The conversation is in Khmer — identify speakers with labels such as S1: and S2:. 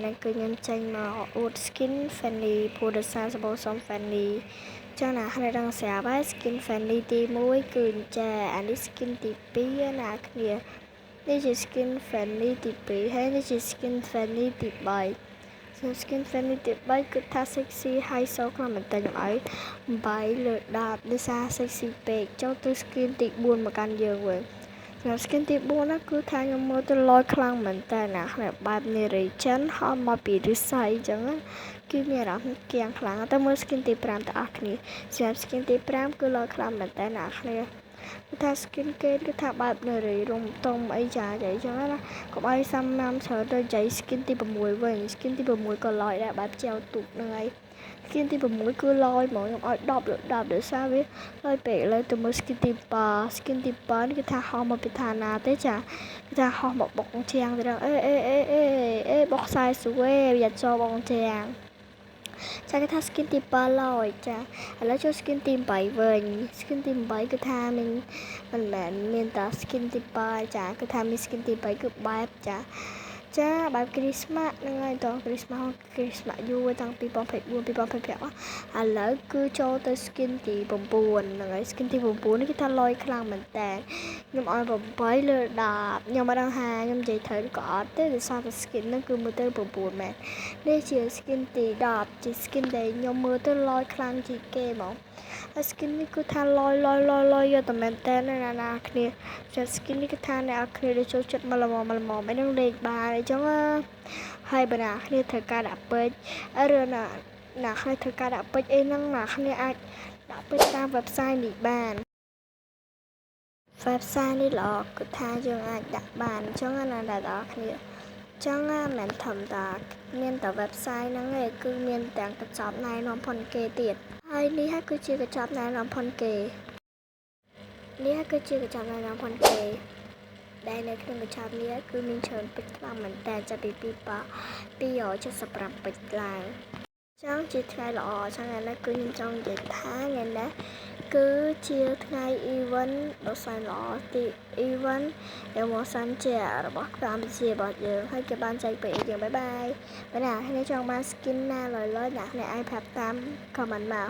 S1: នេះគឺខ្ញុំចេញមកអួត skin friendly ព្រោះដោយសារសាប៊ូសុំ friendly ចឹងណាគ្នាដឹងស្រាប់ហើយ skin friendly ទី1គឺចាអានេះ skin ទី2ណាគ្នានេះជា skin friendly ទី2ហើយនេះជា skin friendly ទី3 skin friendly ទី3គឺថា sexy high so ខ្លាំងមែនតើខ្ញុំឲ្យ8លើ10ដោយសារ sexy ពេកចូលទៅ skin ទី4មកកាន់យើងវិញសម្រាប់ skin ទី4ណាគឺថាខ្ញុំមើលទៅលយខ្លាំងមែនតើណាគ្នាបែបនារីចិនហមមកពីឫស្សីអញ្ចឹងគឺមានអារម្មណ៍គៀងខ្លាំងតែមើល skin ទី5ទាំងអស់គ្នាសម្រាប់ skin ទី5គឺលយខ្លាំងមែនតើណាគ្នាគឺថា skin គេគឺថាបែបនារីរុំតុំអីចាអញ្ចឹងណាកុំឲ្យសាំណាំច្រើនទៅចៃ skin ទី6វិញ skin ទី6ក៏លយដែរបែបចែវទូកហ្នឹងហើយ skin ទី6គឺលយហ្មងខ្ញុំឲ្យ10លើ10ដោយសារវាលយពេកលើទៅមើល skin ទី7 skin ទី7នេះគឺថាហោះមកពីឋានណាទេចាគឺថាហោះមកបុកជាងទៅដល់អេបុកខ្សែស្វេវាចូលបងជាងចាគេថា skin ទី7លយចាឥឡូវចូល skin ទី8វិញ skin ទី8គឺថាមិនមែនមានតែ skin ទី7ចាគឺថាមាន skin ទី8គឺបែបចាបែប Christmas ហ្នឹងហើយត Christmas យូរតាំង2024 2025ឥឡូវគឺចូលទៅ skin ទី9ហ្នឹងហើយ skin ទី9នេះគេថាលយខ្លាំងមែនតើខ្ញុំឲ្យ8លើ10ខ្ញុំមិនដឹងថាខ្ញុំនិយាយត្រូវឬក៏អត់ទេដោយសារតែ skin ហ្នឹងគឺមើលទៅ9មែននេះជា skin ទី10ជា skin ដែលខ្ញុំមើលទៅលយខ្លាំងជាងគេហ្មងហើយ skin នេះគឺថាលយយកតែមែនតើណាគ្នាចា skin នេះគឺថាអ្នកគ្នាដែលចូលចិត្តមកល្មមឯនឹងលេខបានអញ្ចឹងហើយបើណាគ្នាត្រូវការដាក់ពេជ្រឬណាគ្នាត្រូវការដាក់ពេជ្រអីហ្នឹងណាគ្នាអាចដាក់ពេជ្រតាម website នេះបាន website នេះល្អគឺថាយើងអាចដាក់បានអញ្ចឹងណាដល់គ្នាចឹងមិនធម្មតាមានតែ website ហ្នឹងឯងគឺមានទាំងកញ្ចប់ណែនាំផុនគេទៀតហើយនេះគឺជាកញ្ចប់ណែនាំផុនគេដែលនៅក្នុងកញ្ចប់នេះគឺមានច្រើនពេជ្រខ្លាំងមែនតើចាប់ពី275ពេជ្រឡើងចឹងជាថ្ងៃល្អចឹងណាគឺខ្ញុំចង់និយាយថាថ្ងៃនេះគឺជាថ្ងៃ event ដ៏សែនល្អទី event ដែលមកសាន់ជារបស់កម្ពុជារបស់យើងហើយគេបានចែកពេជ្រយើងបាយបើណាគ្នាចង់បាន skin ណាលយអ្នកគ្នាអាចប្រាប់តាម comment មក